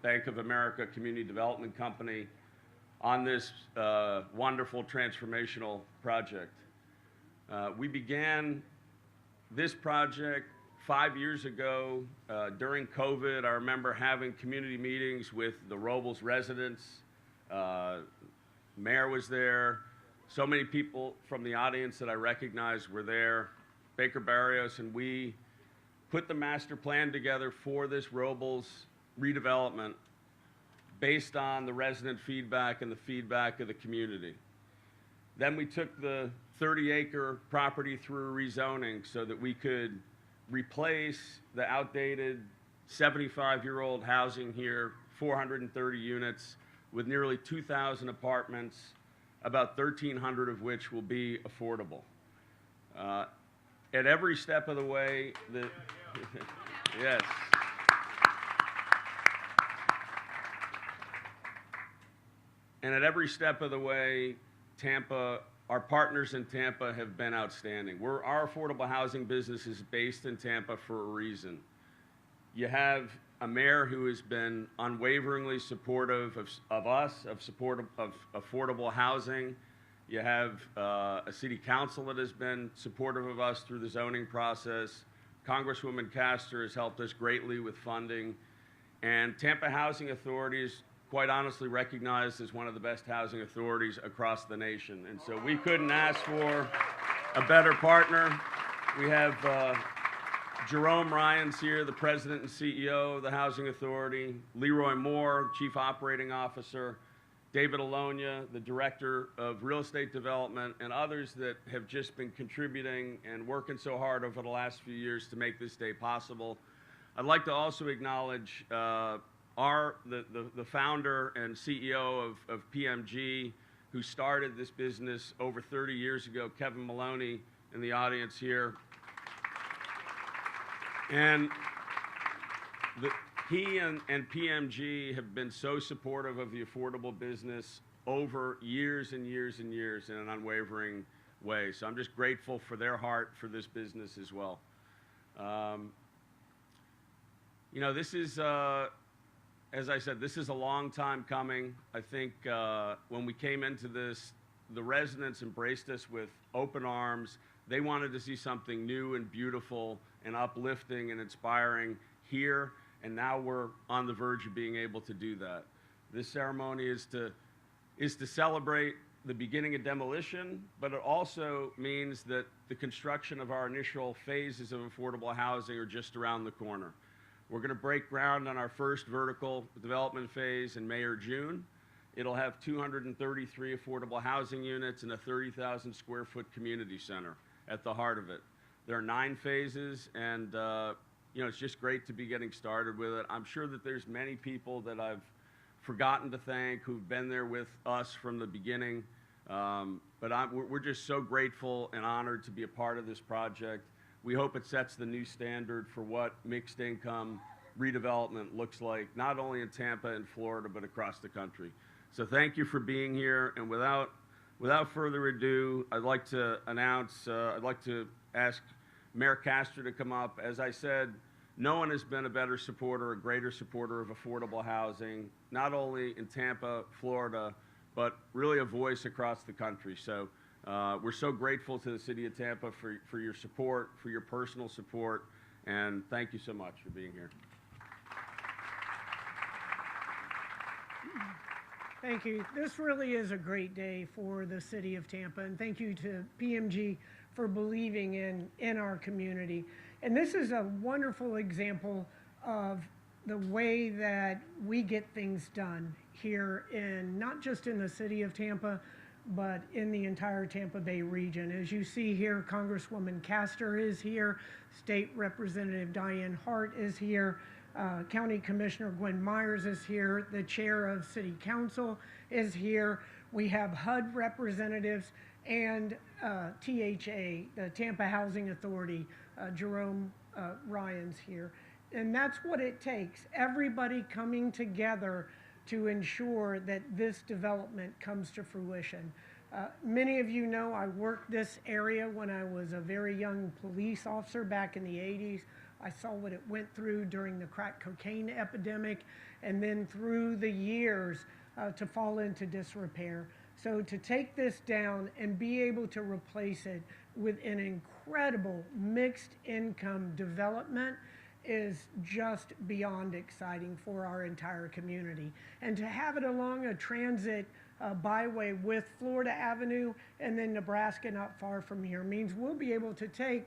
Bank of America Community Development Company on this wonderful transformational project. We began this project 5 years ago during COVID. I remember having community meetings with the Robles residents. Mayor was there. So many people from the audience that I recognized were there. Baker Barrios, and we put the master plan together for this Robles redevelopment based on the resident feedback and the feedback of the community. Then we took the 30-acre property through rezoning so that we could replace the outdated 75-year-old housing here, 430 units, with nearly 2,000 apartments, about 1,300 of which will be affordable. At every step of the way, yes. And at every step of the way, Tampa, our partners in Tampa have been outstanding. Our affordable housing business is based in Tampa for a reason. You have a mayor who has been unwaveringly supportive of us, of affordable housing. You have a city council that has been supportive of us through the zoning process. Congresswoman Castor has helped us greatly with funding. And Tampa Housing Authority is quite honestly recognized as one of the best housing authorities across the nation. And so we couldn't ask for a better partner. We have Jerome Ryans here, the president and CEO of the Housing Authority, Leroy Moore, chief operating officer, David Alonia, the director of real estate development, and others that have just been contributing and working so hard over the last few years to make this day possible. I'd like to also acknowledge the founder and CEO of PMG, who started this business over 30 years ago, Kevin Maloney, in the audience here. And he and PMG have been so supportive of the affordable business over years and years and years in an unwavering way. So I'm just grateful for their heart for this business as well. You know, this is, as I said, this is a long time coming. I think when we came into this, the residents embraced us with open arms. They wanted to see something new and beautiful and uplifting and inspiring here, and now we're on the verge of being able to do that. This ceremony is to celebrate the beginning of demolition, but it also means that the construction of our initial phases of affordable housing are just around the corner. We're going to break ground on our first vertical development phase in May or June. It'll have 233 affordable housing units and a 30,000 square foot community center at the heart of it. There are 9 phases, and you know, it's just great to be getting started with it. I'm sure that there's many people that I've forgotten to thank who've been there with us from the beginning, but we're just so grateful and honored to be a part of this project. We hope it sets the new standard for what mixed income redevelopment looks like, not only in Tampa and Florida, but across the country. So thank you for being here, and without further ado, I'd like to announce, I'd like to ask Mayor Castor to come up. As I said, no one has been a better supporter, a greater supporter of affordable housing, not only in Tampa, Florida, but really a voice across the country. So we're so grateful to the city of Tampa for your support, for your personal support, and thank you so much for being here. Thank you. This really is a great day for the city of Tampa, and thank you to PMG for believing in our community. And this is a wonderful example of the way that we get things done here in, not just in the city of Tampa, but in the entire Tampa Bay region. As you see here, Congresswoman Castor is here, State Representative Diane Hart is here, County Commissioner Gwen Myers is here, the Chair of City Council is here, we have HUD representatives, and THA, the Tampa Housing Authority, Jerome Ryans here. And that's what it takes, everybody coming together to ensure that this development comes to fruition. Many of you know I worked this area when I was a very young police officer back in the 80s. I saw what it went through during the crack cocaine epidemic, and then through the years to fall into disrepair. So to take this down and be able to replace it with an incredible mixed income development is just beyond exciting for our entire community. And to have it along a transit byway with Florida Avenue and then Nebraska not far from here means we'll be able to take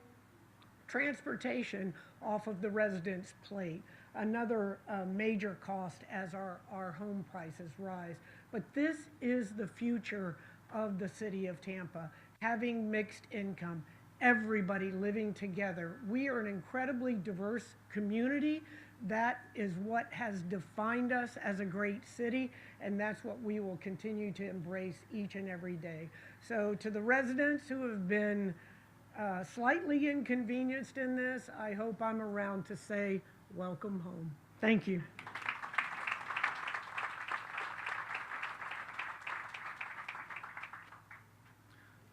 transportation off of the residents' plate, another major cost as our home prices rise. But this is the future of the city of Tampa, having mixed income, everybody living together. We are an incredibly diverse community. That is what has defined us as a great city, and that's what we will continue to embrace each and every day. So to the residents who have been slightly inconvenienced in this, I hope I'm around to say, welcome home. Thank you.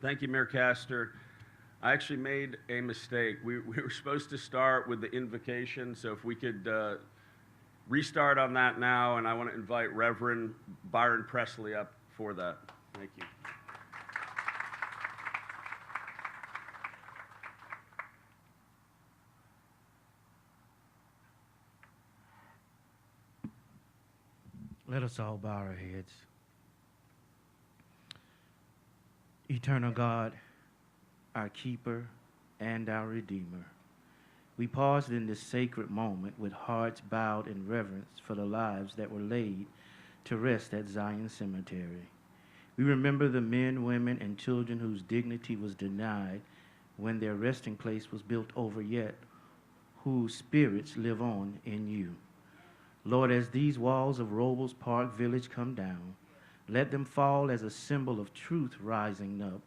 Thank you, Mayor Castor. I actually made a mistake. We were supposed to start with the invocation, so if we could restart on that now, and I want to invite Reverend Byron Presley up for that. Thank you. Let us all bow our heads. Eternal God, our keeper and our redeemer, we paused in this sacred moment with hearts bowed in reverence for the lives that were laid to rest at Zion Cemetery. We remember the men, women, and children whose dignity was denied when their resting place was built over, yet whose spirits live on in you. Lord, as these walls of Robles Park Village come down, let them fall as a symbol of truth rising up.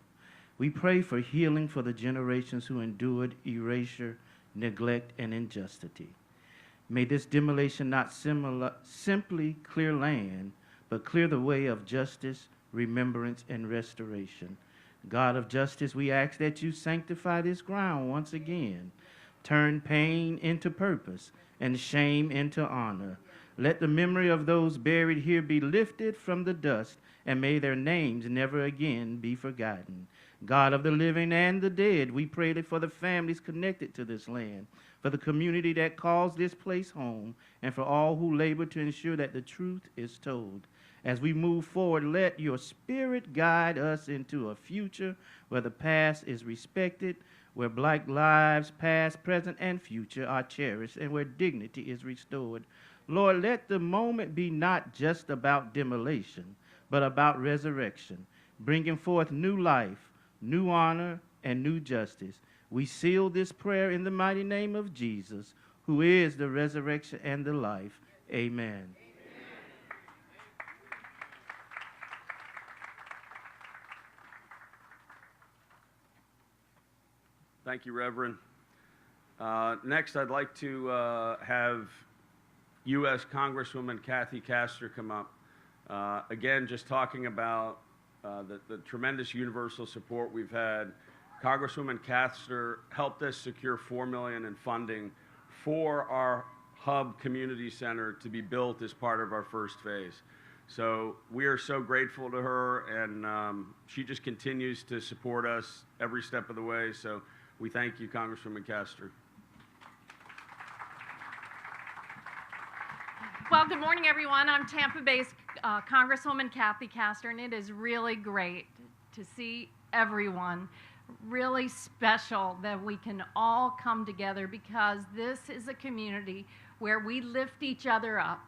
We pray for healing for the generations who endured erasure, neglect, and injustice. May this demolition not simply clear land, but clear the way of justice, remembrance, and restoration. God of justice, we ask that you sanctify this ground once again. Turn pain into purpose and shame into honor. Let the memory of those buried here be lifted from the dust, and may their names never again be forgotten. God of the living and the dead, we pray that for the families connected to this land, for the community that calls this place home, and for all who labor to ensure that the truth is told. As we move forward, let your spirit guide us into a future where the past is respected, where Black lives, past, present, and future, are cherished, and where dignity is restored. Lord, let the moment be not just about demolition, but about resurrection, bringing forth new life, new honor, and new justice. We seal this prayer in the mighty name of Jesus, who is the resurrection and the life. Amen. Thank you, Reverend. Next, I'd like to have U.S. Congresswoman Kathy Castor come up. Again, just talking about the tremendous universal support we've had. Congresswoman Castor helped us secure $4 million in funding for our hub community center to be built as part of our first phase. So we are so grateful to her, and she just continues to support us every step of the way. So we thank you, Congresswoman Castor. Well, good morning, everyone. I'm Tampa-based Congresswoman Kathy Castor, and it is really great to see everyone. Really special that we can all come together, because this is a community where we lift each other up.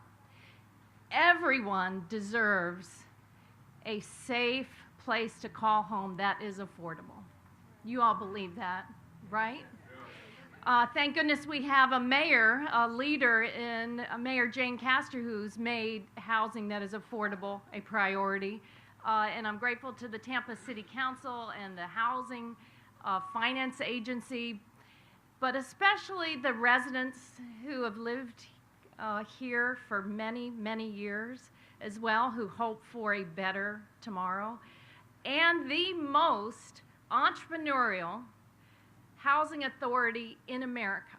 Everyone deserves a safe place to call home that is affordable. You all believe that, right? Thank goodness we have a mayor, a leader in Mayor Jane Castor, who's made housing that is affordable a priority. And I'm grateful to the Tampa City Council and the Housing Finance Agency, but especially the residents who have lived here for many, many years as well, who hope for a better tomorrow, and the most entrepreneurial housing authority in America.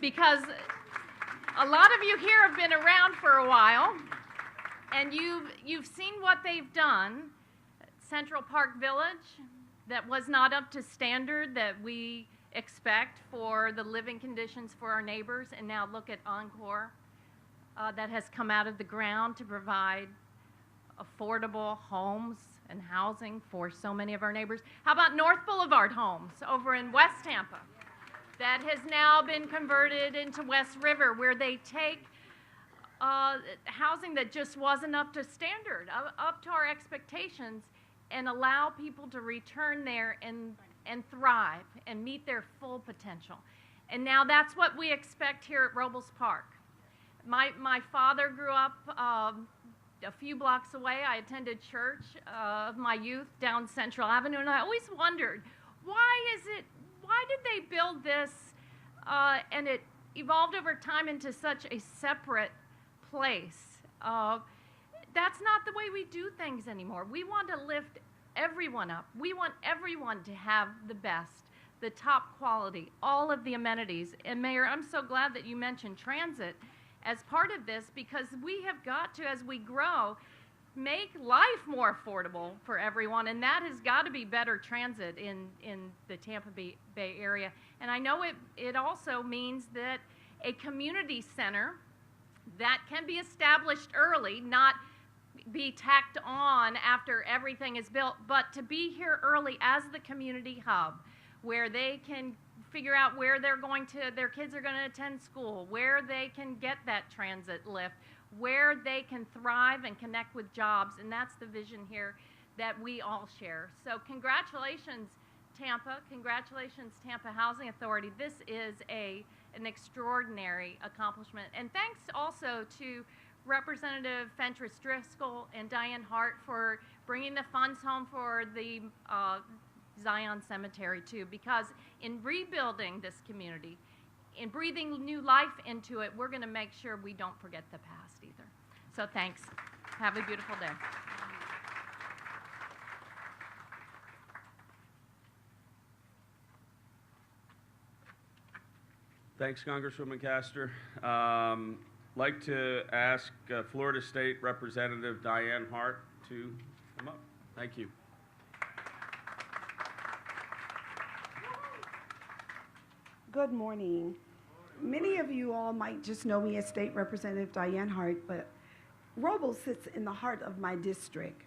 because a lot of you here have been around for a while, and you've seen what they've done. Central Park Village, that was not up to standard that we expect for the living conditions for our neighbors, and now look at Encore, that has come out of the ground to provide affordable homes and housing for so many of our neighbors. How about North Boulevard Homes over in West Tampa? That has now been converted into West River, where they take housing that just wasn't up to standard, up to our expectations, and allow people to return there and thrive and meet their full potential. And now that's what we expect here at Robles Park. My father grew up a few blocks away. I attended church of my youth down Central Avenue, and I always wondered, why did they build this and it evolved over time into such a separate place? That's not the way we do things anymore. We want to lift everyone up. We want everyone to have the best, the top quality, all of the amenities. And Mayor, I'm so glad that you mentioned transit as part of this, because we have got to, as we grow, make life more affordable for everyone, and that has got to be better transit in the Tampa Bay area. And I know it also means that a community center that can be established early, not be tacked on after everything is built, but to be here early as the community hub, where they can figure out where their kids are going to attend school, where they can get that transit lift, where they can thrive and connect with jobs. And that's the vision here that we all share. So congratulations, Tampa. Congratulations, Tampa Housing Authority. This is an extraordinary accomplishment. And thanks also to Representative Fentress Driscoll and Diane Hart for bringing the funds home for the Zion Cemetery too, because in rebuilding this community, in breathing new life into it, we're going to make sure we don't forget the past either. So thanks. Have a beautiful day. Thanks, Congresswoman Castor. Like to ask Florida State Representative Diane Hart to come up. Thank you. Good morning. Many of you all might just know me as State Representative Diane Hart, but Robles sits in the heart of my district.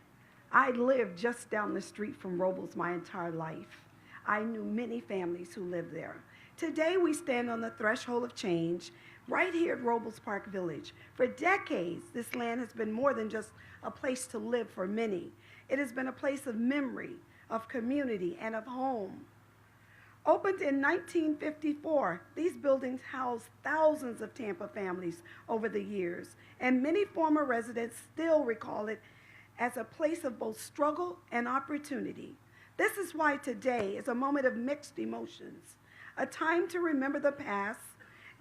I lived just down the street from Robles my entire life. I knew many families who lived there. Today we stand on the threshold of change right here at Robles Park Village. For decades, this land has been more than just a place to live for many. It has been a place of memory, of community, and of home. Opened in 1954, these buildings housed thousands of Tampa families over the years, and many former residents still recall it as a place of both struggle and opportunity. This is why today is a moment of mixed emotions, a time to remember the past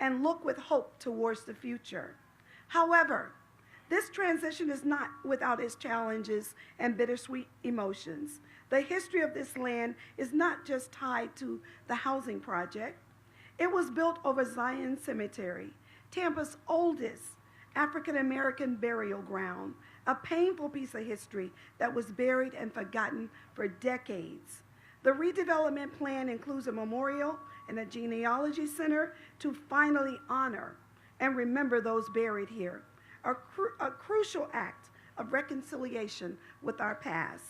and look with hope towards the future. However, this transition is not without its challenges and bittersweet emotions. The history of this land is not just tied to the housing project. It was built over Zion Cemetery, Tampa's oldest African-American burial ground, a painful piece of history that was buried and forgotten for decades. The redevelopment plan includes a memorial and a genealogy center to finally honor and remember those buried here, a crucial act of reconciliation with our past.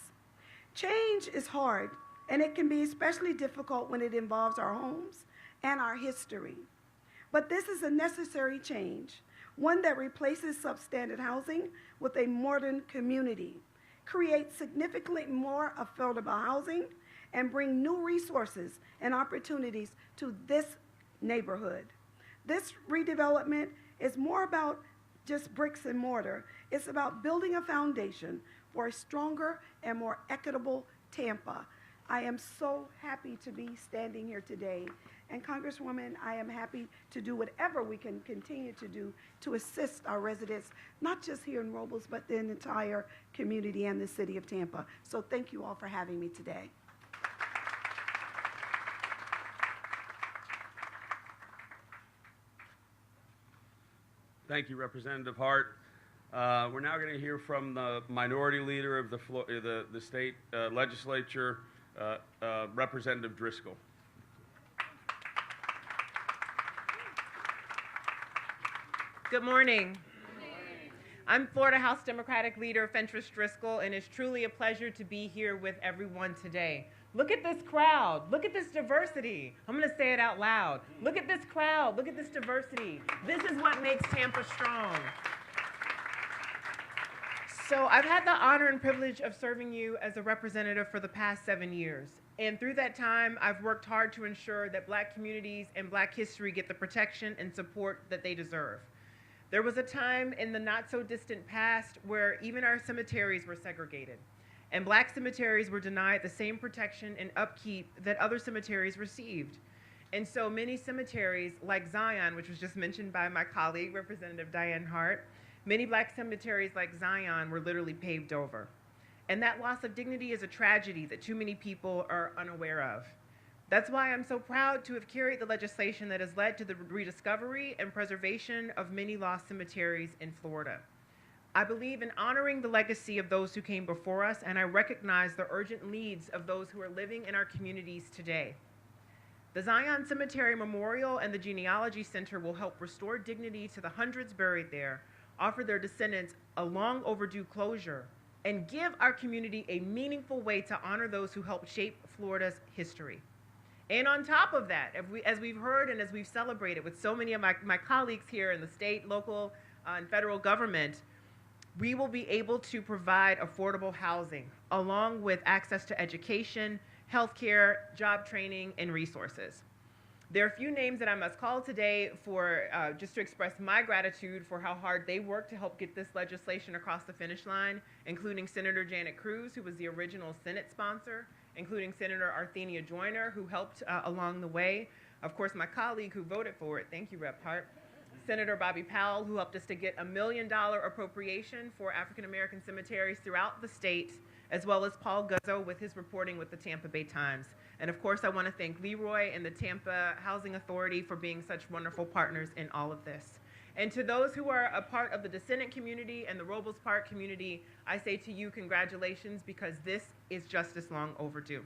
Change is hard, and it can be especially difficult when it involves our homes and our history. But this is a necessary change, one that replaces substandard housing with a modern community, creates significantly more affordable housing, and bring new resources and opportunities to this neighborhood. This redevelopment is more about just bricks and mortar. It's about building a foundation for a stronger and more equitable Tampa. I am so happy to be standing here today. And Congresswoman, I am happy to do whatever we can continue to do to assist our residents, not just here in Robles, but the entire community and the city of Tampa. So thank you all for having me today. Thank you, Representative Hart. We're now going to hear from the minority leader of the state legislature, Representative Driscoll. Good morning. I'm Florida House Democratic Leader Fentress Driscoll, and it's truly a pleasure to be here with everyone today. Look at this crowd. Look at this diversity. I'm going to say it out loud. Look at this crowd. Look at this diversity. This is what makes Tampa strong. So I've had the honor and privilege of serving you as a representative for the past 7 years. And through that time, I've worked hard to ensure that Black communities and Black history get the protection and support that they deserve. There was a time in the not so distant past where even our cemeteries were segregated, and Black cemeteries were denied the same protection and upkeep that other cemeteries received. And so many cemeteries, like Zion, which was just mentioned by my colleague, Representative Diane Hart, many Black cemeteries like Zion were literally paved over. And that loss of dignity is a tragedy that too many people are unaware of. That's why I'm so proud to have carried the legislation that has led to the rediscovery and preservation of many lost cemeteries in Florida. I believe in honoring the legacy of those who came before us, and I recognize the urgent needs of those who are living in our communities today. The Zion Cemetery Memorial and the Genealogy Center will help restore dignity to the hundreds buried there, offer their descendants a long overdue closure, and give our community a meaningful way to honor those who helped shape Florida's history. And on top of that, as we've heard and as we've celebrated with so many of my colleagues here in the state, local, and federal government, we will be able to provide affordable housing along with access to education, healthcare, job training, and resources. There are a few names that I must call today for just to express my gratitude for how hard they worked to help get this legislation across the finish line, including Senator Janet Cruz, who was the original Senate sponsor, including Senator Arthenia Joyner, who helped along the way. Of course, my colleague who voted for it, thank you, Rep. Hart. Senator Bobby Powell, who helped us to get $1 million appropriation for African American cemeteries throughout the state, as well as Paul Guzzo with his reporting with the Tampa Bay Times. And of course, I want to thank Leroy and the Tampa Housing Authority for being such wonderful partners in all of this. And to those who are a part of the descendant community and the Robles Park community, I say to you, congratulations, because this is just as long overdue.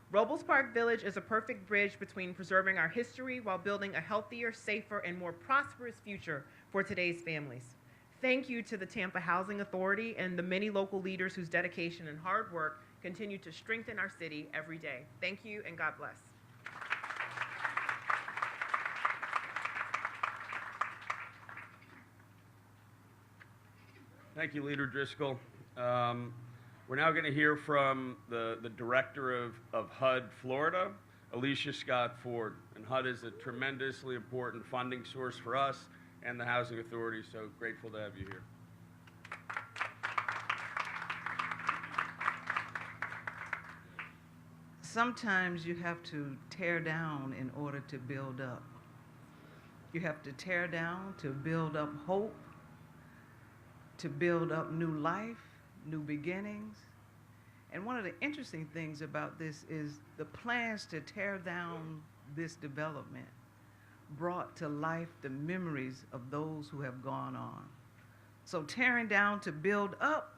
Robles Park Village is a perfect bridge between preserving our history while building a healthier, safer, and more prosperous future for today's families. Thank you to the Tampa Housing Authority and the many local leaders whose dedication and hard work continue to strengthen our city every day. Thank you, and God bless. Thank you, Leader Driscoll. We're now going to hear from the director of HUD Florida, Alicia Scott Ford. And HUD is a tremendously important funding source for us and the Housing Authority, so grateful to have you here. Sometimes you have to tear down in order to build up. You have to tear down to build up hope, to build up new life, new beginnings. And one of the interesting things about this is the plans to tear down this development brought to life the memories of those who have gone on. So tearing down to build up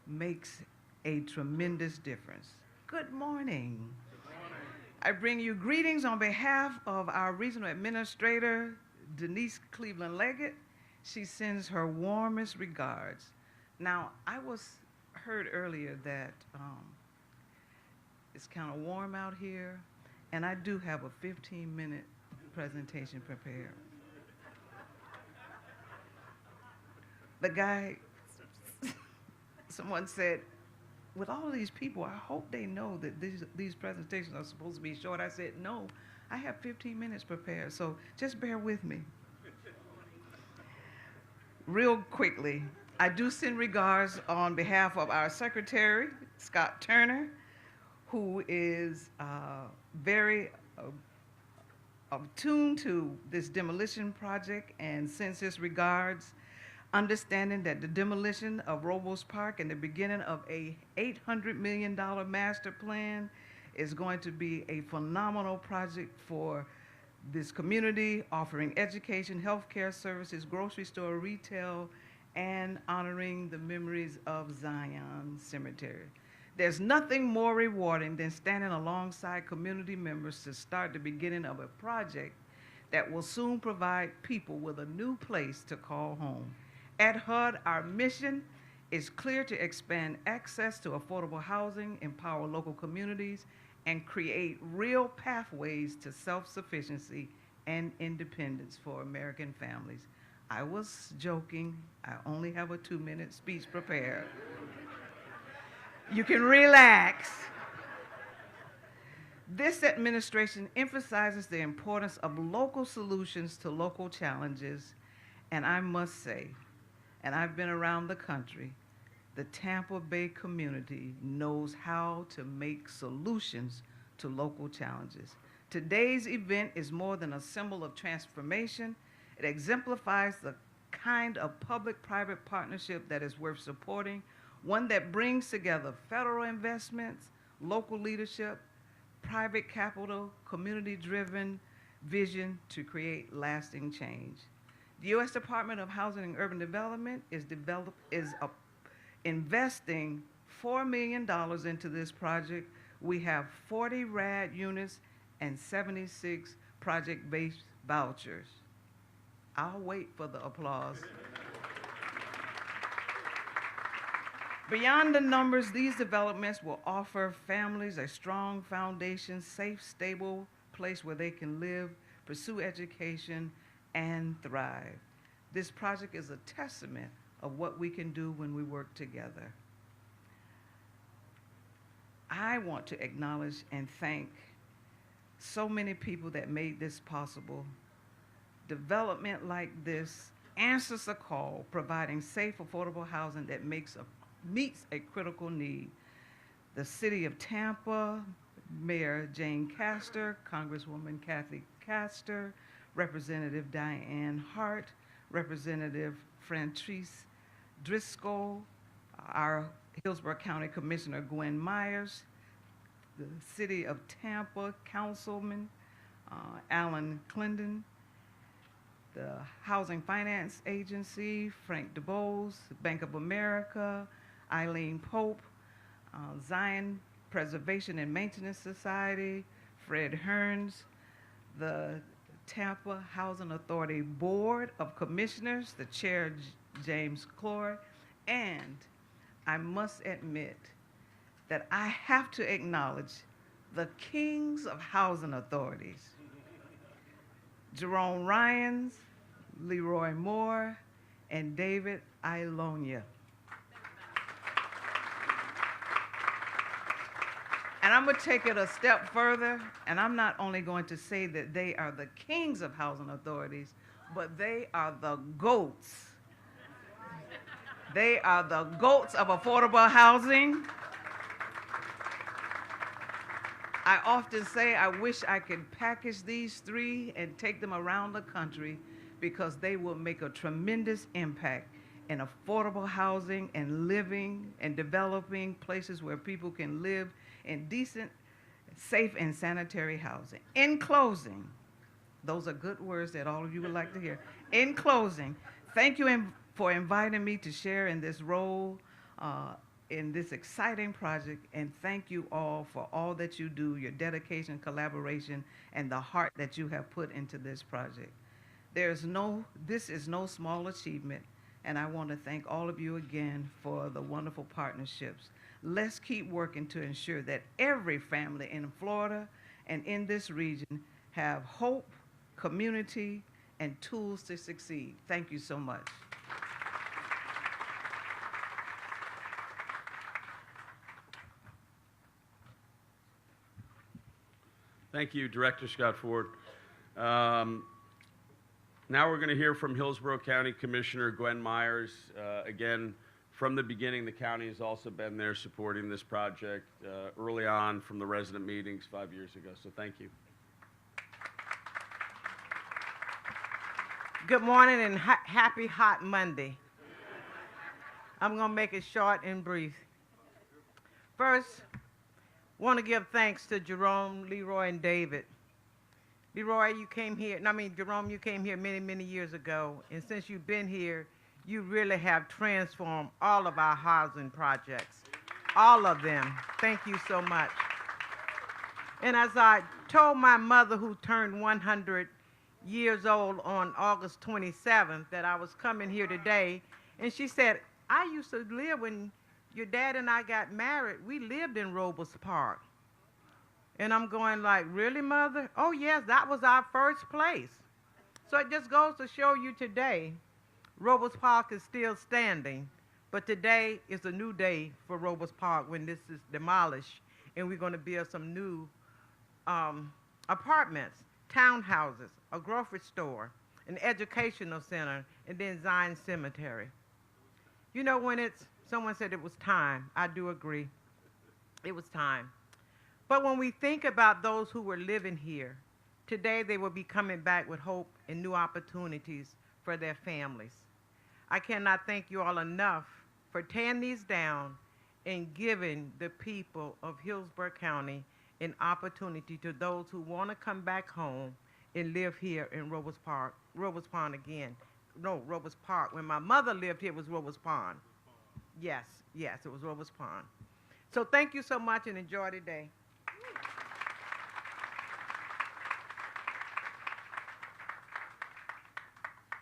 makes a tremendous difference. Good morning. I bring you greetings on behalf of our regional administrator, Denise Cleveland Leggett. She sends her warmest regards. Now, I heard earlier that it's kind of warm out here, and I do have a 15-minute presentation prepared. The guy, someone said, with all of these people, I hope they know that these presentations are supposed to be short. I said, no, I have 15 minutes prepared, so just bear with me. Real quickly, I do send regards on behalf of our secretary, Scott Turner, who is very attuned to this demolition project and sends his regards, understanding that the demolition of Robles Park and the beginning of a $800 million master plan is going to be a phenomenal project for this community, offering education, healthcare services, grocery store, retail, and honoring the memories of Zion Cemetery. There's nothing more rewarding than standing alongside community members to start the beginning of a project that will soon provide people with a new place to call home. At HUD, our mission is clear: to expand access to affordable housing, empower local communities, and create real pathways to self-sufficiency and independence for American families. I was joking. I only have a 2-minute speech prepared. You can relax. This administration emphasizes the importance of local solutions to local challenges, and I must say, and I've been around the country, the Tampa Bay community knows how to make solutions to local challenges. Today's event is more than a symbol of transformation. It exemplifies the kind of public-private partnership that is worth supporting, one that brings together federal investments, local leadership, private capital, community-driven vision to create lasting change. The U.S. Department of Housing and Urban Development is investing $4 million into this project. We have 40 RAD units and 76 project-based vouchers. I'll wait for the applause. Beyond the numbers, these developments will offer families a strong foundation, safe, stable place where they can live, pursue education, and thrive. This project is a testament of what we can do when we work together. I want to acknowledge and thank so many people that made this possible. Development like this answers a call, providing safe, affordable housing that meets a critical need. The City of Tampa, Mayor Jane Castor, Congresswoman Kathy Castor, Representative Diane Hart, Representative Frantrice Driscoll, our Hillsborough County Commissioner Gwen Myers, the City of Tampa Councilman Alan Clendon, the Housing Finance Agency, Frank DeBose, Bank of America, Eileen Pope, Zion Preservation and Maintenance Society, Fred Hearns, the Tampa Housing Authority Board of Commissioners, the Chair James Cloyd, and I must admit that I have to acknowledge the kings of housing authorities, Jerome Ryans, Leroy Moore, and David Ilonia. And I'm going to take it a step further, and I'm not only going to say that they are the kings of housing authorities, but they are the goats. They are the goats of affordable housing. I often say I wish I could package these three and take them around the country, because they will make a tremendous impact in affordable housing and living and developing places where people can live in decent, safe, and sanitary housing. In closing, those are good words that all of you would like to hear. In closing, thank you for inviting me to share in this role in this exciting project, and thank you all for all that you do, your dedication, collaboration, and the heart that you have put into this project. This is no small achievement, and I want to thank all of you again for the wonderful partnerships. Let's keep working to ensure that every family in Florida and in this region have hope, community, and tools to succeed. Thank you so much. Thank you, Director Scott Ford. Now we're going to hear from Hillsborough County Commissioner Gwen Myers. Again, from the beginning, the county has also been there supporting this project early on from the resident meetings 5 years ago, so thank you. Good morning and happy hot Monday. I'm going to make it short and brief. First, want to give thanks to Jerome, Leroy, and David. Leroy, you came here, I mean, Jerome, you came here many, many years ago, and since you've been here, you really have transformed all of our housing projects. All of them. Thank you so much. And as I told my mother, who turned 100 years old on August 27th, that I was coming here today, and she said, I used to live when your dad and I got married, we lived in Robles Park. And I'm going like, really, Mother? Oh, yes, that was our first place. So it just goes to show you today, Robles Park is still standing, but today is a new day for Robles Park when this is demolished, and we're going to build some new apartments, townhouses, a grocery store, an educational center, and then Zion Cemetery. You know, when someone said it was time, I do agree. It was time. But when we think about those who were living here, today they will be coming back with hope and new opportunities for their families. I cannot thank you all enough for tearing these down and giving the people of Hillsborough County an opportunity to those who want to come back home and live here in Robles Pond again. No, Robles Park. When my mother lived here, it was Robles Pond. Yes, it was Robles Pond. So thank you so much and enjoy the day.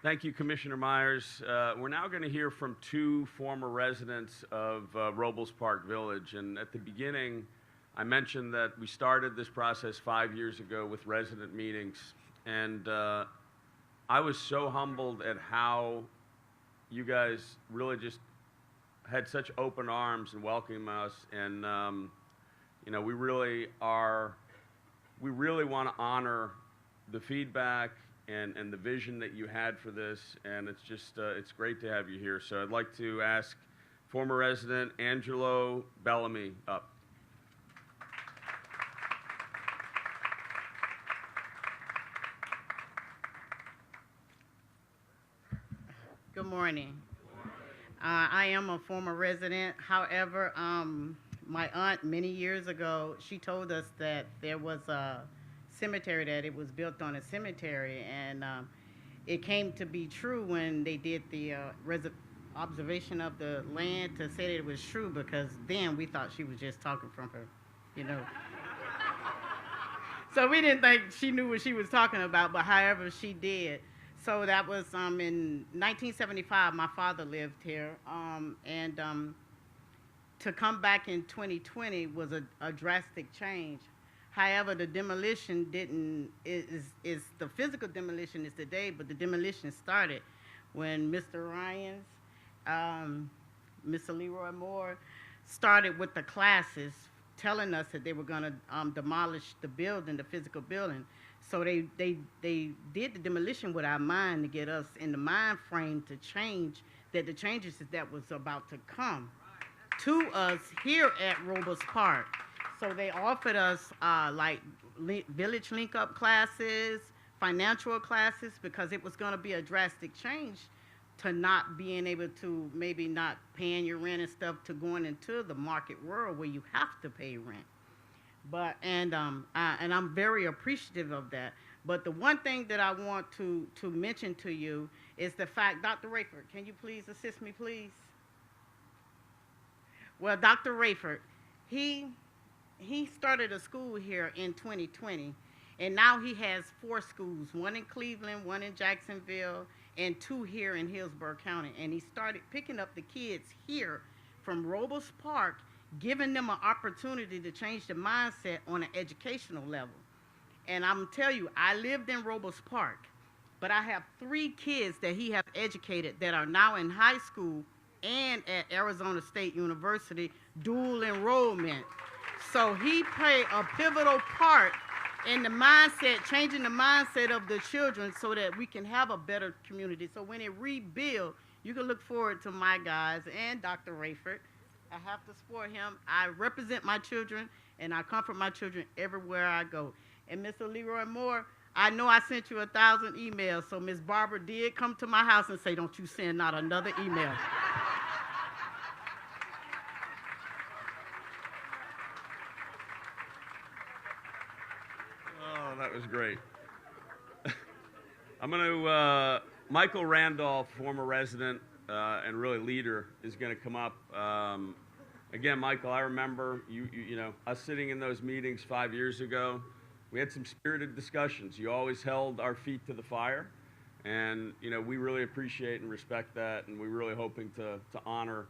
Thank you, Commissioner Myers. We're now going to hear from two former residents of Robles Park Village. And at the beginning, I mentioned that we started this process 5 years ago with resident meetings. And I was so humbled at how you guys really just had such open arms and welcoming us. And, you know, we really want to honor the feedback and the vision that you had for this, and it's just it's great to have you here. So I'd like to ask former resident Angelo Bellamy up. Good morning. I am a former resident. However, my aunt many years ago, she told us that there was a cemetery, that it was built on a cemetery, and it came to be true when they did the observation of the land to say that it was true, because then we thought she was just talking from her, you know. So we didn't think she knew what she was talking about, but however she did. So that was in 1975, my father lived here, and to come back in 2020 was a drastic change. However, the demolition is the physical demolition is today, but the demolition started when Mr. Ryans, Mr. Leroy Moore started with the classes, telling us that they were going to demolish the building, the physical building. So they did the demolition with our mind to get us in the mind frame to change, that the changes that was about to come to us here at Robles Park. So they offered us like village link-up classes, financial classes, because it was going to be a drastic change to not being able to, maybe not paying your rent and stuff, to going into the market world where you have to pay rent. But and I'm very appreciative of that. But the one thing that I want to mention to you is the fact, Dr. Rayford, can you please assist me, please? Well, Dr. Rayford, he started a school here in 2020, and now he has 4 schools, one in Cleveland, one in Jacksonville, and 2 here in Hillsborough County. And he started picking up the kids here from Robles Park, giving them an opportunity to change the mindset on an educational level. And I'm telling you, I lived in Robles Park, but I have 3 kids that he has educated that are now in high school and at Arizona State University, dual enrollment. So he played a pivotal part in the mindset, changing the mindset of the children so that we can have a better community. So when it rebuilds, you can look forward to my guys and Dr. Rayford. I have to support him. I represent my children, and I comfort my children everywhere I go. And Mr. Leroy Moore, I know I sent you 1,000 emails, so Ms. Barbara did come to my house and say, don't you send not another email. Oh, that was great. I'm going to, Michael Randolph, former resident and really leader, is going to come up. Again, Michael, I remember you know, us sitting in those meetings 5 years ago. We had some spirited discussions. You always held our feet to the fire. And, you know, we really appreciate and respect that, and we're really hoping to honor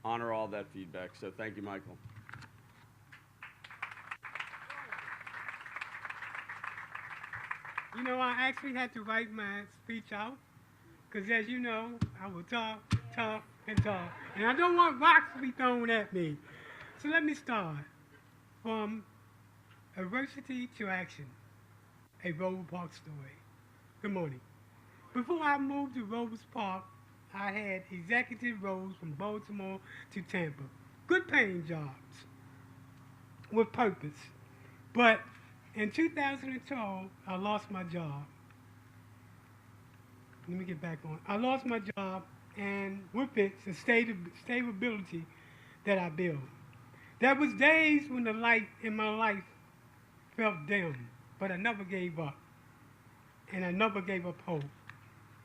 all that feedback. So thank you, Michael. You know, I actually had to write my speech out because, as you know, I will talk, and talk. And I don't want rocks to be thrown at me. So let me start. From adversity to action, a Robles Park story. Good morning. Before I moved to Robles Park, I had executive roles from Baltimore to Tampa. Good paying jobs with purpose. But in 2012, I lost my job. Let me get back on. I lost my job, and with it, the stability that I built. There was days when the light in my life felt dim, but I never gave up, and I never gave up hope.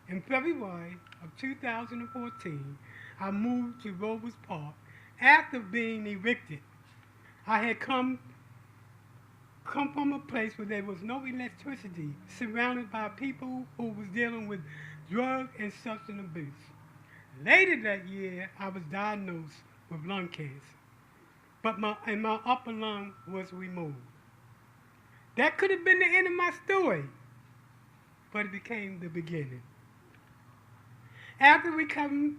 In February of 2014, I moved to Robles Park after being evicted. I had come from a place where there was no electricity, surrounded by people who was dealing with drug and substance abuse. Later that year, I was diagnosed with lung cancer, but my upper lung was removed. That could have been the end of my story, but it became the beginning. After recovering,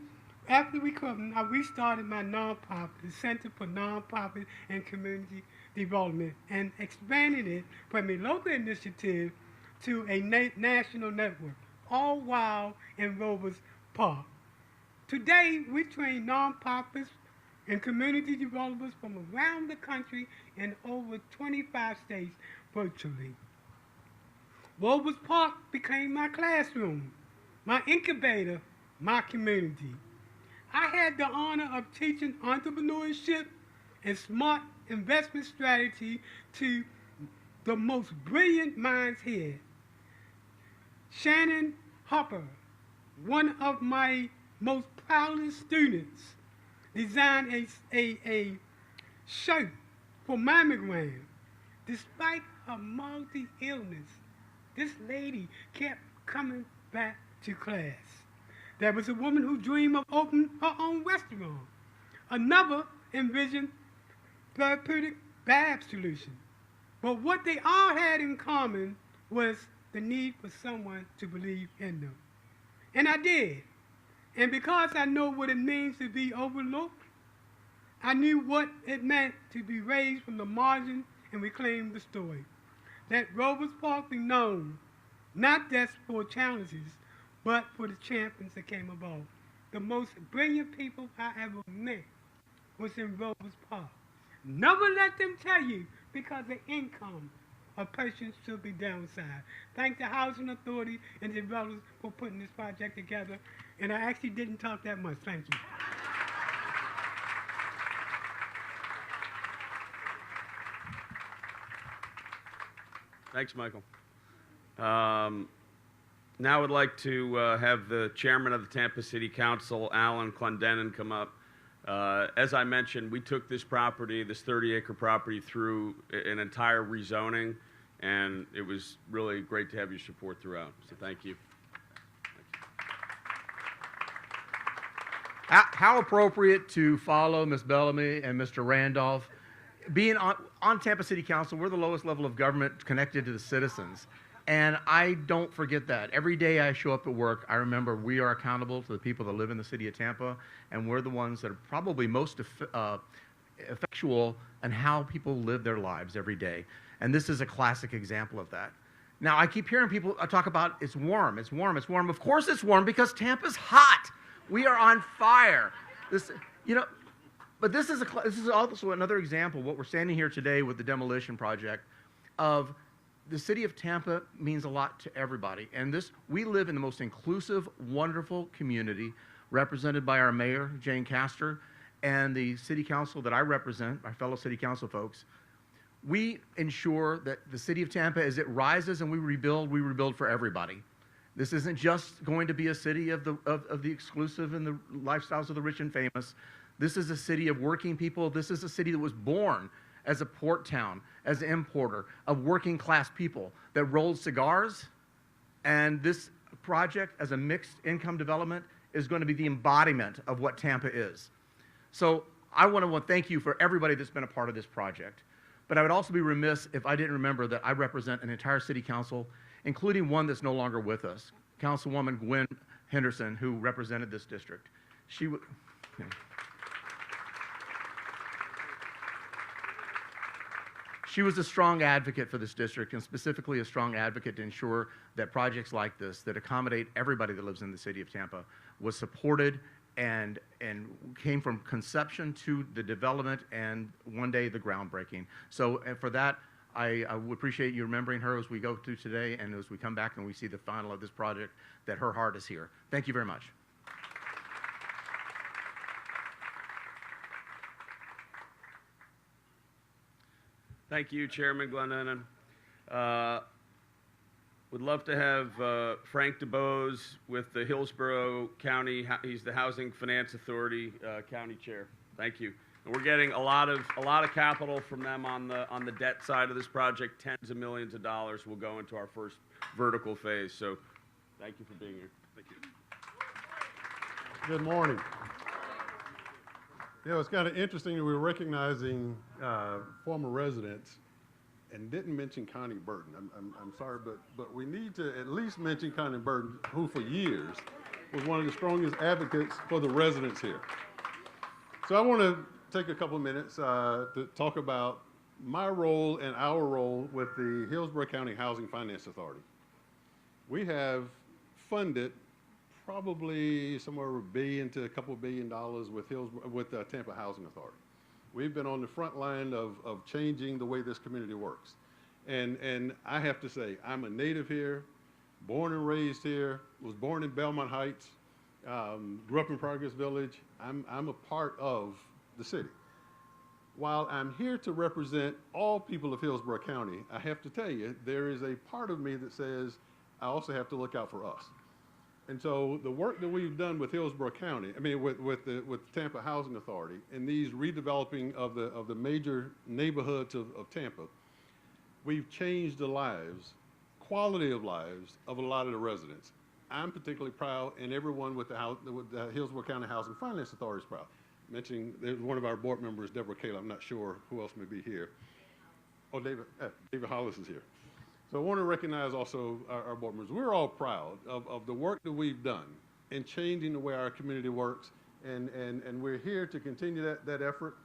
I restarted my nonprofit, the Center for Nonprofit and Community Development, and expanded it from a local initiative to a national network, all while in Robles Park. Today, we train nonprofits and community developers from around the country in over 25 states virtually. Robles Park became my classroom, my incubator, my community. I had the honor of teaching entrepreneurship and smart investment strategy to the most brilliant minds here. Shannon Hopper, one of my most proudest students, designed a shirt for mammogram. Despite her multi-illness, this lady kept coming back to class. There was a woman who dreamed of opening her own restaurant. Another envisioned therapeutic bath solution. But what they all had in common was the need for someone to believe in them. And I did. And because I know what it means to be overlooked, I knew what it meant to be raised from the margin and reclaim the story. Let Robles Park be known, not just for challenges, but for the champions that came about. The most brilliant people I ever met was in Robles Park. Never let them tell you because the income of persons should be downside. Thank the Housing Authority and developers for putting this project together. And I actually didn't talk that much. Thank you. Thanks, Michael. Now I'd like to have the chairman of the Tampa City Council, Alan Clendenin, come up. As I mentioned, we took this property, this 30-acre property, through an entire rezoning, and it was really great to have your support throughout. So thank you. How appropriate to follow Ms. Bellamy and Mr. Randolph. Being on Tampa City Council, we're the lowest level of government connected to the citizens. And I don't forget that. Every day I show up at work, I remember we are accountable to the people that live in the city of Tampa, and we're the ones that are probably most effectual in how people live their lives every day. And this is a classic example of that. Now, I keep hearing people talk about it's warm, it's warm, it's warm. Of course it's warm because Tampa's hot. We are on fire. This, you know, but this is also another example, what we're standing here today with the demolition project, of the city of Tampa means a lot to everybody. And we live in the most inclusive, wonderful community represented by our mayor, Jane Castor, and the city council that I represent, our fellow city council folks. We ensure that the city of Tampa, as it rises and we rebuild for everybody. This isn't just going to be a city of the exclusive and the lifestyles of the rich and famous. This is a city of working people. This is a city that was born as a port town, as an importer of working class people that rolled cigars. And this project, as a mixed income development, is going to be the embodiment of what Tampa is. So I want to thank you for everybody that's been a part of this project. But I would also be remiss if I didn't remember that I represent an entire city council, including one that's no longer with us, Councilwoman Gwen Henderson, who represented this district. She was a strong advocate for this district, and specifically a strong advocate to ensure that projects like this, that accommodate everybody that lives in the city of Tampa, was supported and came from conception to the development and one day the groundbreaking. So for that, I would appreciate you remembering her as we go through today and as we come back and we see the final of this project, that her heart is here. Thank you very much. Thank you, Chairman Glendennen. Would love to have Frank DeBose with the Hillsborough County. He's the Housing Finance Authority County Chair. Thank you. And we're getting a lot of capital from them on the debt side of this project. Tens of millions of dollars will go into our first vertical phase. So, thank you for being here. Thank you. Good morning. You know, it's kind of interesting that we're recognizing former residents and didn't mention Connie Burton. I'm sorry, but we need to at least mention Connie Burton, who for years was one of the strongest advocates for the residents here. So I want to take a couple of minutes to talk about my role and our role with the Hillsborough County Housing Finance Authority. We have funded probably somewhere $1 billion to a couple $1 billion with Tampa Housing Authority. We've been on the front line of changing the way this community works. And I have to say, I'm a native here, born and raised here, was born in Belmont Heights, grew up in Progress Village. I'm a part of the city. While I'm here to represent all people of Hillsborough County, I have to tell you, there is a part of me that says I also have to look out for us. And so the work that we've done with Hillsborough County, with the Tampa Housing Authority, and these redeveloping of the major neighborhoods of Tampa, we've changed the lives, quality of lives of a lot of the residents. I'm particularly proud, and everyone with the Hillsborough County Housing Finance Authority is proud. Mentioning there's one of our board members, Deborah Kayla. I'm not sure who else may be here. Oh, David Hollis is here. So I want to recognize also our board members. We're all proud of the work that we've done in changing the way our community works, and we're here to continue that effort.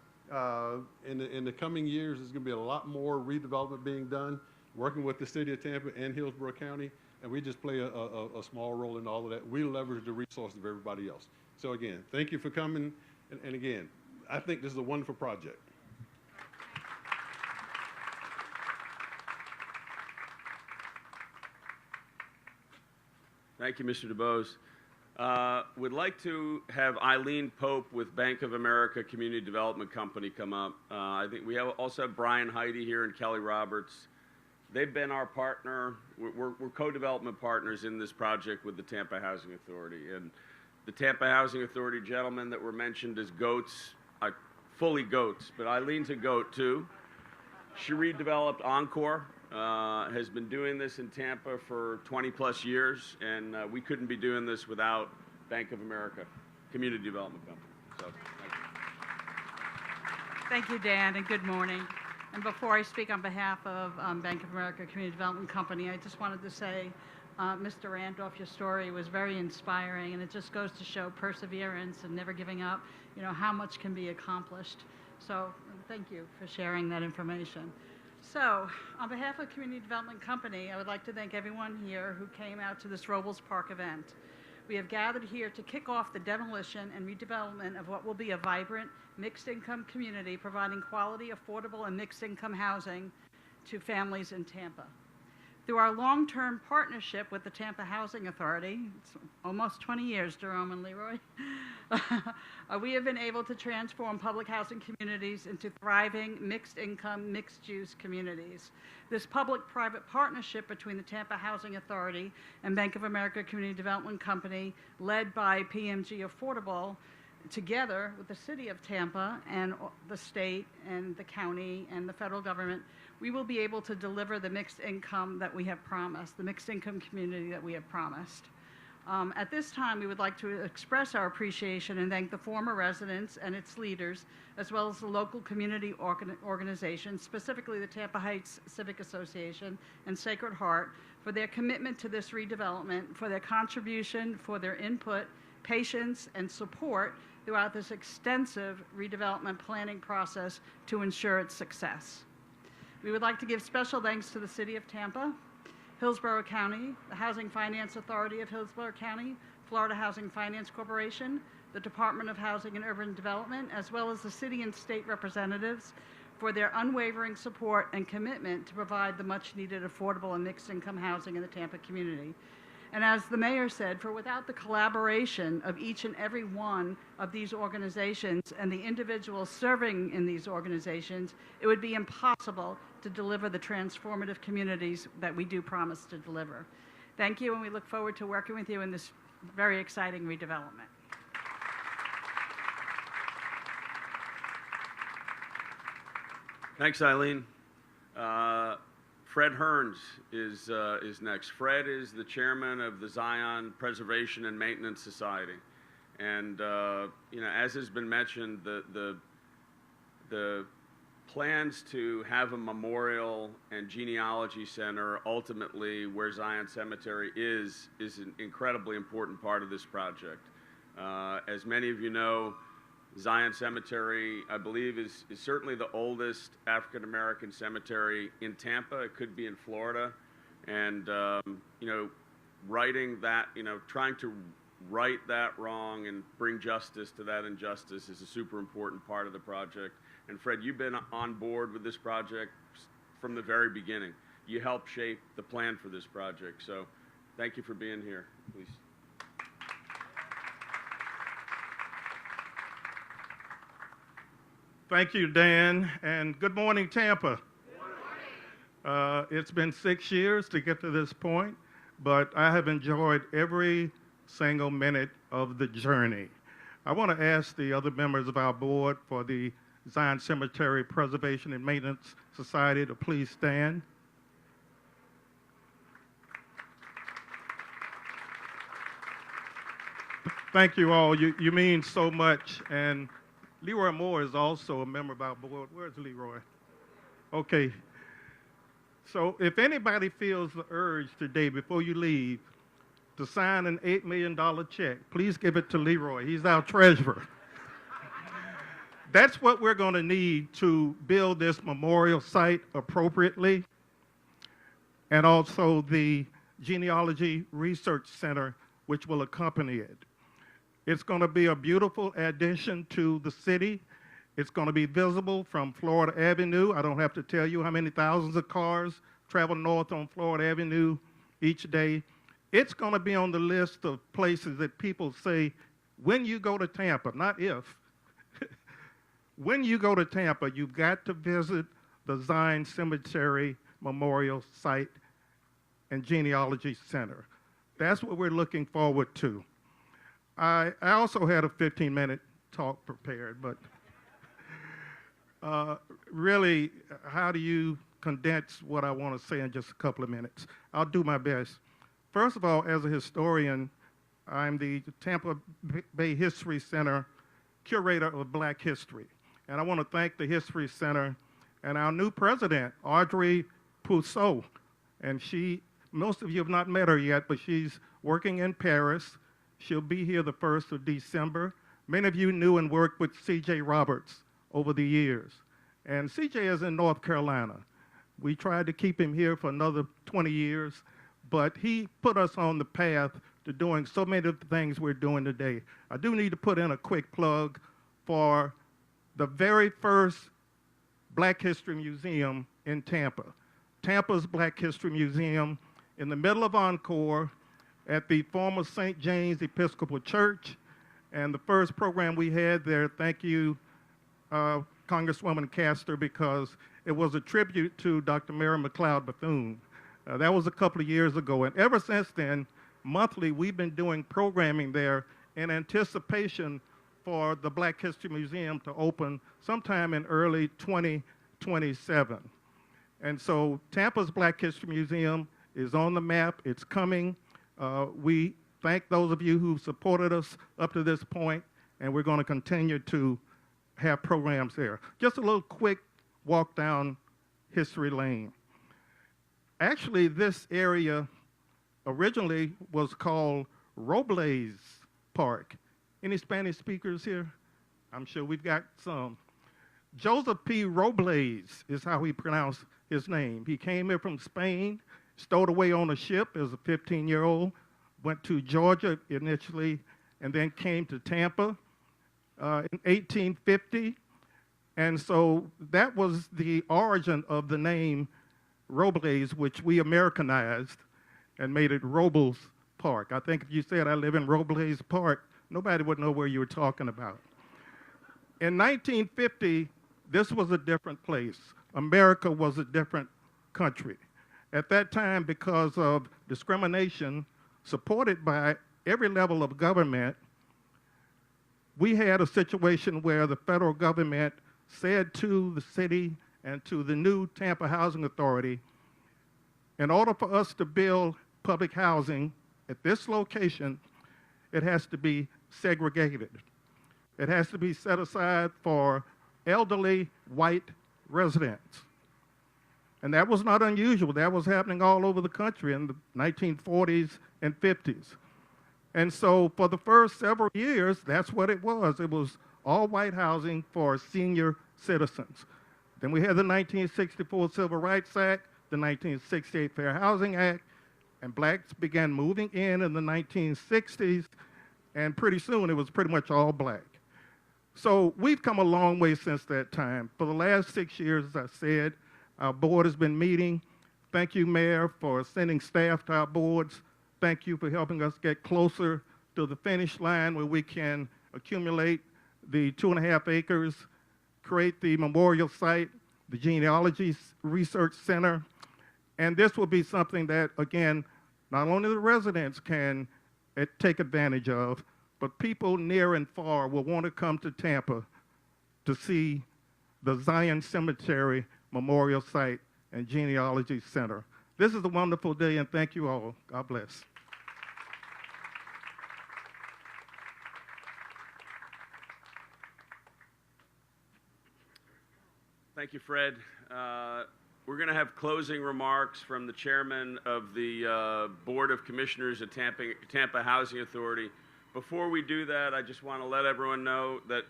In the coming years, there's going to be a lot more redevelopment being done, working with the city of Tampa and Hillsborough County, and we just play a small role in all of that. We leverage the resources of everybody else. So again, thank you for coming, and again, I think this is a wonderful project. Thank you, Mr. DeBose. Would like to have Eileen Pope with Bank of America Community Development Company come up. I think we also have Brian Heidi here and Kelly Roberts. They've been our partner. We're co-development partners in this project with the Tampa Housing Authority. And the Tampa Housing Authority gentlemen that were mentioned as goats, fully goats, but Eileen's a goat too. She redeveloped Encore. Has been doing this in Tampa for 20 plus years, and we couldn't be doing this without Bank of America Community Development Company. So, thank you, Dan, and good morning. And before I speak on behalf of Bank of America Community Development Company, I just wanted to say, Mr. Randolph, your story was very inspiring, and it just goes to show perseverance and never giving up, how much can be accomplished. So thank you for sharing that information. So, on behalf of Community Development Company, I would like to thank everyone here who came out to this Robles Park event. We have gathered here to kick off the demolition and redevelopment of what will be a vibrant, mixed-income community providing quality, affordable, and mixed-income housing to families in Tampa. Through our long-term partnership with the Tampa Housing Authority, it's almost 20 years, Jerome and Leroy, we have been able to transform public housing communities into thriving, mixed-income, mixed-use communities. This public-private partnership between the Tampa Housing Authority and Bank of America Community Development Company, led by PMG Affordable, together with the city of Tampa and the state and the county and the federal government, we will be able to deliver the mixed income that we have promised, the mixed income community that we have promised. At this time, we would like to express our appreciation and thank the former residents and its leaders, as well as the local community organizations, specifically the Tampa Heights Civic Association and Sacred Heart, for their commitment to this redevelopment, for their contribution, for their input, patience, and support throughout this extensive redevelopment planning process to ensure its success. We would like to give special thanks to the City of Tampa, Hillsborough County, the Housing Finance Authority of Hillsborough County, Florida Housing Finance Corporation, the Department of Housing and Urban Development, as well as the city and state representatives for their unwavering support and commitment to provide the much-needed affordable and mixed-income housing in the Tampa community. And as the mayor said, for without the collaboration of each and every one of these organizations and the individuals serving in these organizations, it would be impossible to deliver the transformative communities that we do promise to deliver. Thank you, and we look forward to working with you in this very exciting redevelopment. Thanks, Eileen. Fred Hearns is next. Fred is the chairman of the Zion Preservation and Maintenance Society, and you know, as has been mentioned, the plans to have a memorial and genealogy center, ultimately where Zion Cemetery is an incredibly important part of this project. As many of you know, Zion Cemetery, I believe, is certainly the oldest African-American cemetery in Tampa. It could be in Florida. And, you know, trying to right that wrong and bring justice to that injustice is a super important part of the project. And Fred, you've been on board with this project from the very beginning. You helped shape the plan for this project. So thank you for being here, please. Thank you, Dan, and good morning, Tampa. Good morning. It's been 6 years to get to this point, but I have enjoyed every single minute of the journey. I want to ask the other members of our board for the Zion Cemetery Preservation and Maintenance Society to please stand. Thank you all. You mean so much. And Leroy Moore is also a member of our board. Where's Leroy? Okay. So if anybody feels the urge today before you leave to sign an $8 million check, please give it to Leroy. He's our treasurer. That's what we're going to need to build this memorial site appropriately, and also the Genealogy Research Center, which will accompany it. It's going to be a beautiful addition to the city. It's going to be visible from Florida Avenue. I don't have to tell you how many thousands of cars travel north on Florida Avenue each day. It's going to be on the list of places that people say, when you go to Tampa, not if, when you go to Tampa, you've got to visit the Zion Cemetery Memorial Site and Genealogy Center. That's what we're looking forward to. I also had a 15-minute talk prepared, but really, how do you condense what I want to say in just a couple of minutes? I'll do my best. First of all, as a historian, I'm the Tampa Bay History Center curator of Black history. And I want to thank the History Center and our new president, Audrey Pousseau. And most of you have not met her yet, but she's working in Paris. She'll be here the 1st of December. Many of you knew and worked with C.J. Roberts over the years. And C.J. is in North Carolina. We tried to keep him here for another 20 years, but he put us on the path to doing so many of the things we're doing today. I do need to put in a quick plug for the very first Black History Museum in Tampa. Tampa's Black History Museum in the middle of Encore at the former St. James Episcopal Church. And the first program we had there, thank you, Congresswoman Castor, because it was a tribute to Dr. Mary McLeod Bethune. That was a couple of years ago. And ever since then, monthly, we've been doing programming there in anticipation for the Black History Museum to open sometime in early 2027. And so Tampa's Black History Museum is on the map. It's coming. We thank those of you who've supported us up to this point, and we're going to continue to have programs there. Just a little quick walk down history lane. Actually, this area originally was called Robles Park. Any Spanish speakers here? I'm sure we've got some. Joseph P. Robles is how he pronounced his name. He came here from Spain, stowed away on a ship as a 15-year-old, went to Georgia initially, and then came to Tampa in 1850. And so that was the origin of the name Robles, which we Americanized and made it Robles Park. I think if you said I live in Robles Park, nobody would know where you were talking about. In 1950, this was a different place. America was a different country. At that time, because of discrimination supported by every level of government, we had a situation where the federal government said to the city and to the new Tampa Housing Authority, in order for us to build public housing at this location, it has to be segregated. It has to be set aside for elderly white residents. And that was not unusual. That was happening all over the country in the 1940s and 50s. And so for the first several years, that's what it was. It was all white housing for senior citizens. Then we had the 1964 Civil Rights Act, the 1968 Fair Housing Act, and blacks began moving in the 1960s, and pretty soon it was pretty much all black. So we've come a long way since that time. For the last 6 years, as I said, our board has been meeting. Thank you, Mayor, for sending staff to our boards. Thank you for helping us get closer to the finish line where we can accumulate the 2.5 acres, create the memorial site, the genealogy research center. And this will be something that, again, not only the residents can take advantage of, but people near and far will want to come to Tampa to see the Zion Cemetery Memorial Site and Genealogy Center. This is a wonderful day, and thank you all. God bless. Thank you, Fred. We're going to have closing remarks from the chairman of the Board of Commissioners at Tampa Housing Authority. Before we do that, I just want to let everyone know that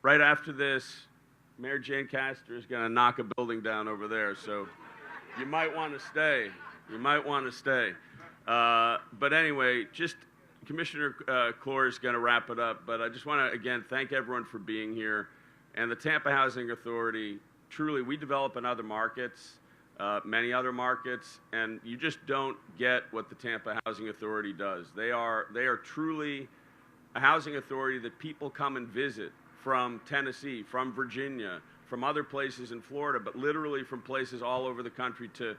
right after this, Mayor Jane Castor is going to knock a building down over there, so you might want to stay. You might want to stay. But anyway, just Commissioner Clore is going to wrap it up, but I just want to, again, thank everyone for being here. And the Tampa Housing Authority, truly, we develop in other markets, many other markets, and you just don't get what the Tampa Housing Authority does. They are truly a housing authority that people come and visit from Tennessee, from Virginia, from other places in Florida, but literally from places all over the country to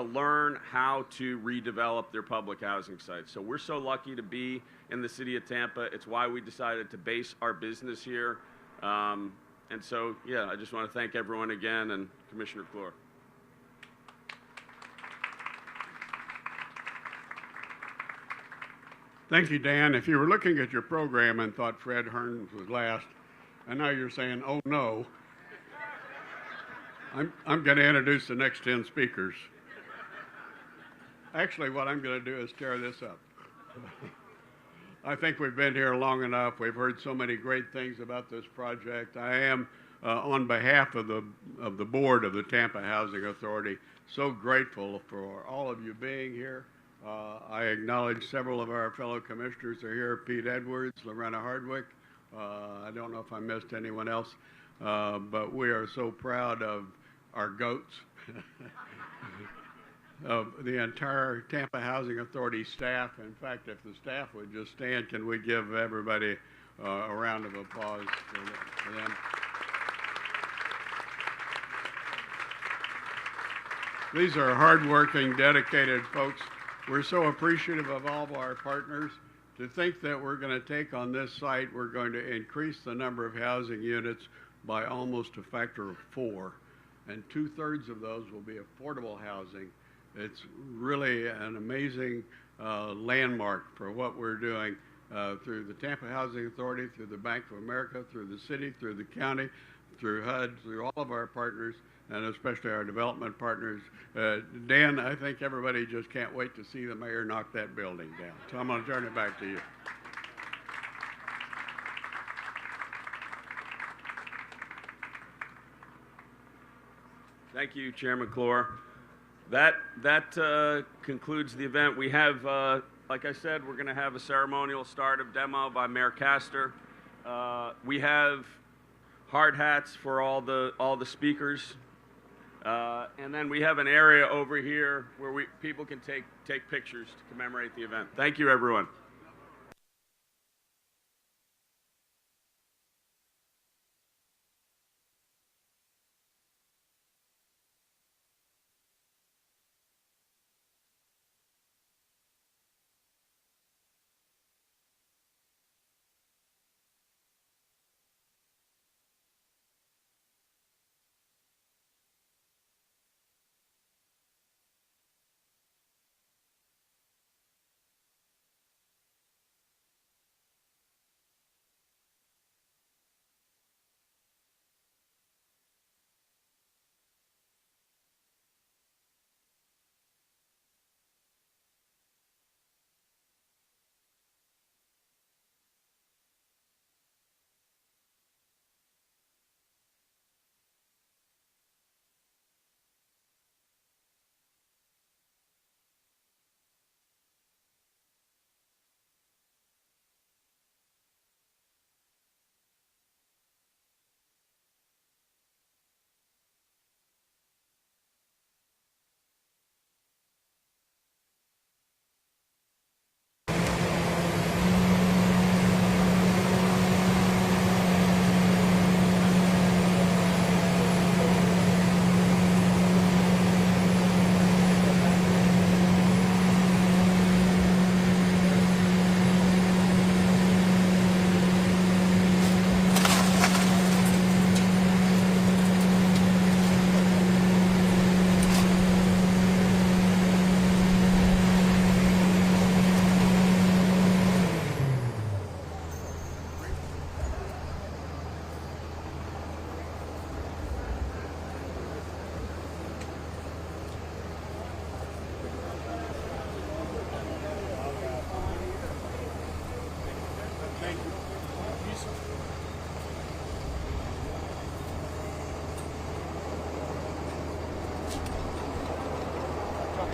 learn how to redevelop their public housing sites. So we're so lucky to be in the city of Tampa. It's why we decided to base our business here. And so, yeah, I just want to thank everyone again, and Commissioner Clore. Thank you, Dan. If you were looking at your program and thought Fred Hearns was last, and now you're saying, oh no, I'm going to introduce the next 10 speakers. Actually, what I'm going to do is tear this up. I think we've been here long enough. We've heard so many great things about this project. I am, on behalf of the board of the Tampa Housing Authority, so grateful for all of you being here. I acknowledge several of our fellow commissioners are here: Pete Edwards, Lorena Hardwick. I don't know if I missed anyone else, but we are so proud of our goats. of the entire Tampa Housing Authority staff. In fact, if the staff would just stand, can we give everybody a round of applause for them? These are hardworking, dedicated folks. We're so appreciative of all of our partners. To think that we're going to take on this site, we're going to increase the number of housing units by almost a factor of 4. And 2/3 of those will be affordable housing. It's really an amazing landmark for what we're doing through the Tampa Housing Authority, through the Bank of America, through the city, through the county, through HUD, through all of our partners, and especially our development partners. Dan, I think everybody just can't wait to see the mayor knock that building down. So I'm going to turn it back to you. Thank you, Chairman Clore. That concludes the event. We have, like I said, we're going to have a ceremonial start of demo by Mayor Castor. We have hard hats for all the speakers, and then we have an area over here where people can take pictures to commemorate the event. Thank you, everyone.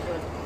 Good.